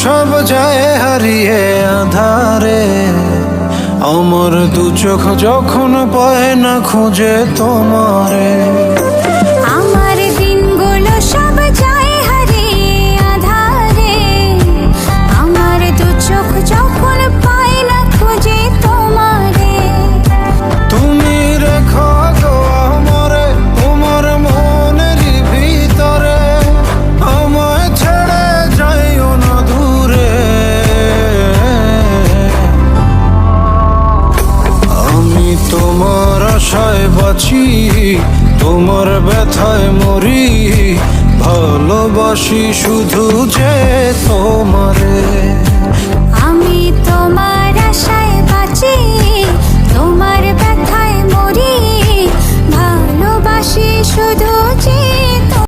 সব যায় হারিয়ে আধারে, আমার দু চোখ যখন পায় না খুঁজে তোমারে। আমার দিনগুলো সব যায় হারিয়ে আঁধারে, আমার দু চোখ যখন পায় না খুঁজে তোমারে। তুমি রেখো গো আমারে তোমার মনের ভিতরে, আমায় ছেড়ে যাইও না দূরে। আমি তোমার আশায় বাঁচি, তোমার ব্যথায় মরি, ভালোবাসি শুধু যে তোমারে।